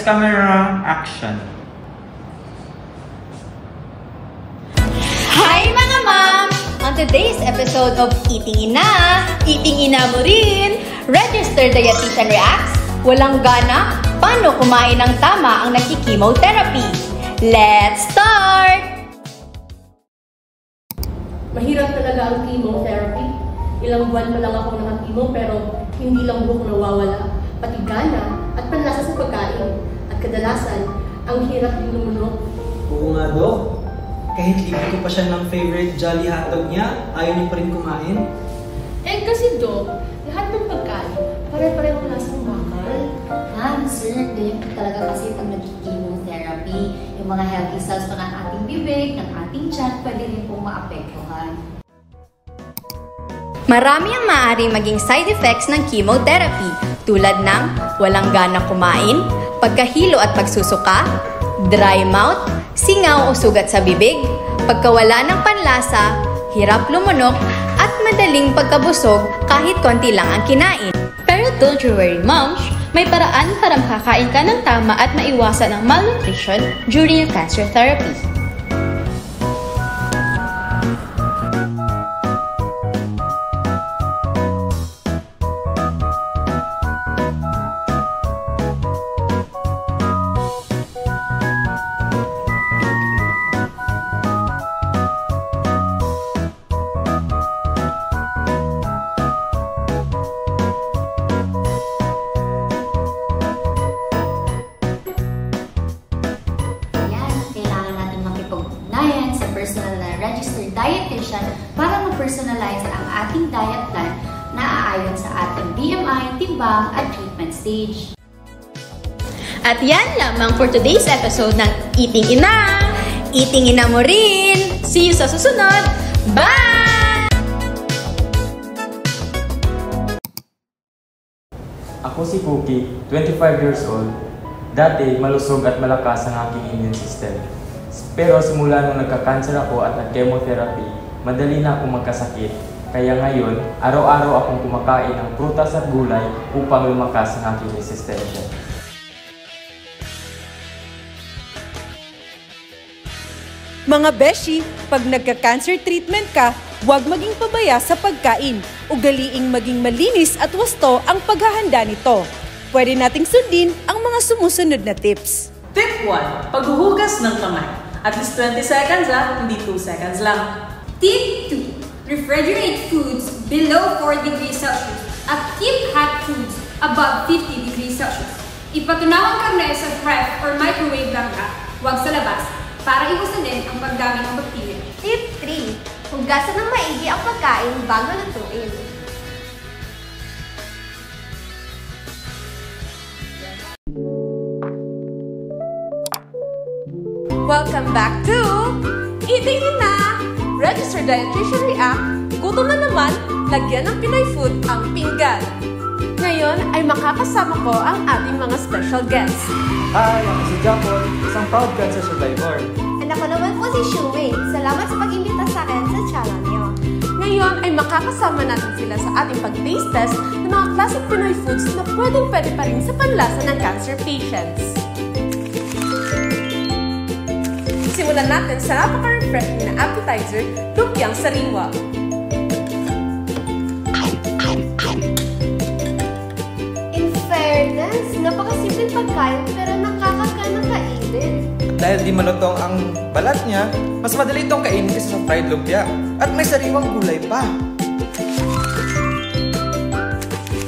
camera, action! Hi mga ma'am! On today's episode of Eating Ina, Eating Ina mo rin, Registered Dietitian Reacts, walang gana, paano kumain ng tama ang nagki-chemotherapy? Let's start! Mahirap talaga ang chemotherapy. Ilang buwan pa lang ako naka-chemo pero hindi lang buhok nawawala, pati gana at panlasa sa pagkain. At kadalasan, ang hirap din lumunok. Oo nga, Dok. Kahit libre ko pa siya ng favorite Jolly hotdog niya, ayaw niya pa rin kumain. Eh kasi Dok, lahat ng pagkain, pare-pareho lasang bakal. Sir, ganyan po talaga kasi pag nag-chemotherapy, yung mga healthy cells po ng ating bibig, ng ating tiyan, pwede rin po maapektuhan. Marami ang maaaring maging side effects ng chemotherapy tulad ng walang gana kumain, pagkahilo at pagsusuka, dry mouth, singaw o sugat sa bibig, pagkawala ng panlasa, hirap lumunok, at madaling pagkabusog kahit konti lang ang kinain. Pero don't you worry, moms! May paraan para makakain ka ng tama at maiwasan ang malnutrition during your cancer therapy. Personal na registered dietitian para ma-personalize ang ating diet plan na aayon sa ating BMI, timbang at treatment stage. At yan lamang for today's episode ng Eating Ina! Eating Ina mo rin! See you sa susunod! Bye! Ako si Cookie, 25 years old. Dati, malusog at malakas ang aking immune system. Pero simula nung nagka-cancer ako at nag-chemotherapy, madali na akong magkasakit. Kaya ngayon, araw-araw akong kumakain ng prutas at gulay upang lumakas ang aking resistensya. Mga beshi, pag nagka-cancer treatment ka, huwag maging pabaya sa pagkain. Ugaliing maging malinis at wasto ang paghahanda nito. Pwede nating sundin ang mga sumusunod na tips. Tip 1. Paghuhugas ng kamay. At least 20 seconds hindi 2 seconds lang. Tip 2. Refrigerate foods below 4 degrees Celsius at keep hot foods above 50 degrees Celsius. Ipatunaw ang karne sa ref or microwave lang huwag sa labas, para iwasan din ang pagdami ng bakterya. Tip 3. Hugasan ng maigi ang pagkain bago lutuin. Welcome back to Eating Ina! Registered Dietitian React, gutom na naman, lagyan ng Pinoy food ang pinggan. Ngayon ay makakasama ko ang ating mga special guests. Hi, ako si Japon, isang proud cancer survivor. And ako naman po si Shumei. Salamat sa pag-imbita sa akin sa channel niyo. Ngayon ay makakasama natin sila sa ating pag-taste test ng mga classic Pinoy foods na pwede pa rin sa panlasa ng cancer patients. Simulan natin sa napaka-refreshing na appetizer, lumpiang sariwa. In fairness, napakasimpleng pagkain pero nakakakanang kainin. Dahil di malutong ang balat niya, mas madali itong kainin kaysa sa fried lumpia. At may sariwang gulay pa.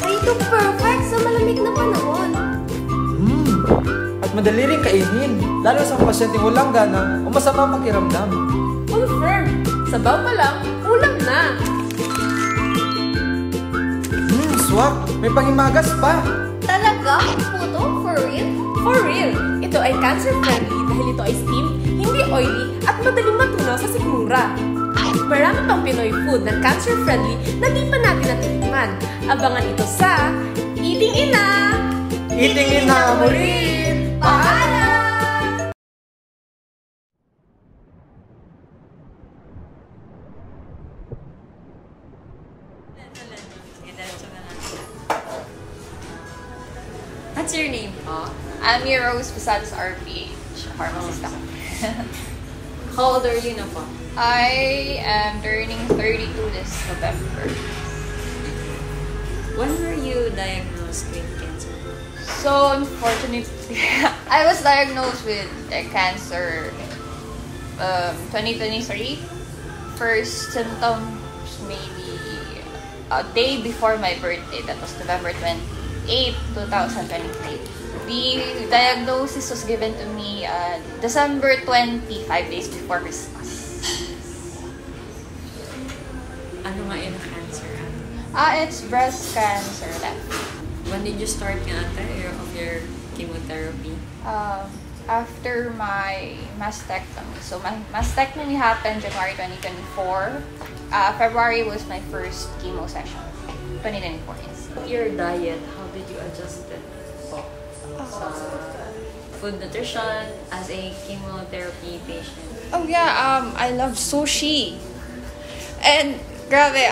Ay, ito perfect sa malamig na panahon. At madali rin kainin, lalo sa pasyenteng walang gana o masama ang pakiramdam. Confirm! Sabaw pa lang, ulam na! Swak! May pangimagas pa! Talaga? Puto? For real? For real! Ito ay cancer-friendly dahil ito ay steamed, hindi oily at madaling matunaw sa sikmura. Marami pang Pinoy food na cancer-friendly na di pa natin natitikman. Abangan ito sa Eating Ina! Eating Ina mo rin! Paalam! What's your name po? Amy Rose Posadas RPH, pharmacist ako. How old are you na po? I am turning 32 this November. When were you diagnosed with cancer? So, unfortunately, I was diagnosed with cancer 2023. First symptoms maybe a day before my birthday. That was November 28, 2023. The diagnosis was given to me December 25 days before Christmas. Ano nga yun ang cancer? It's breast cancer. When did you start nga of your chemotherapy? After my mastectomy. So my mastectomy happened January 2024. February was my first chemo session. 2024, yes. Your diet, how did you adjust it? Food nutrition as a chemotherapy patient. Oh yeah, I love sushi. And grabe,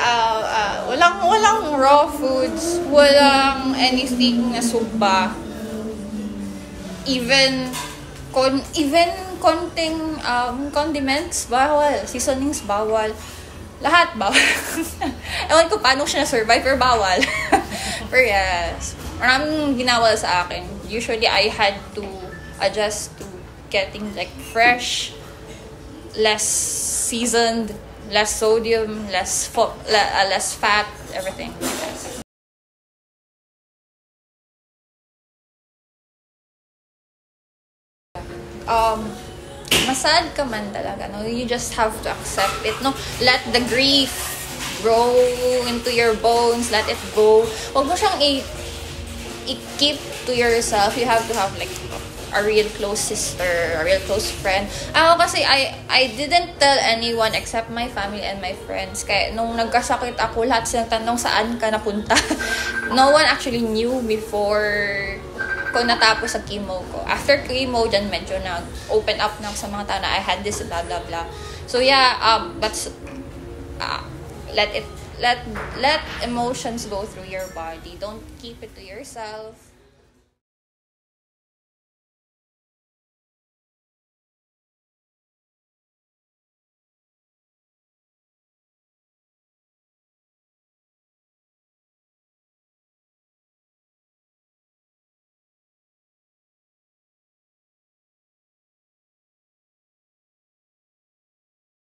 walang raw foods, walang anything na soba. Even konting condiments bawal, seasonings bawal. Lahat bawal. Ewan ko paano siya na-survive, pero bawal. Pero yes, maraming ginawal sa akin. Usually, I had to adjust to getting like fresh, less seasoned, less sodium, less fat, everything. Yes. Masad ka man talaga, no? You just have to accept it, no? Let the grief grow into your bones, let it go. Huwag mo siyang i-keep to yourself. You have to have like a real close sister, a real close friend. Ako kasi, I didn't tell anyone except my family and my friends. Kaya nung nagkasakit ako, lahat silang tanong saan ka napunta. No one actually knew before ko natapos sa chemo ko. After chemo, dyan medyo nag-open up na sa mga tao na I had this, blah, blah, blah. So yeah, but let emotions go through your body. Don't keep it to yourself.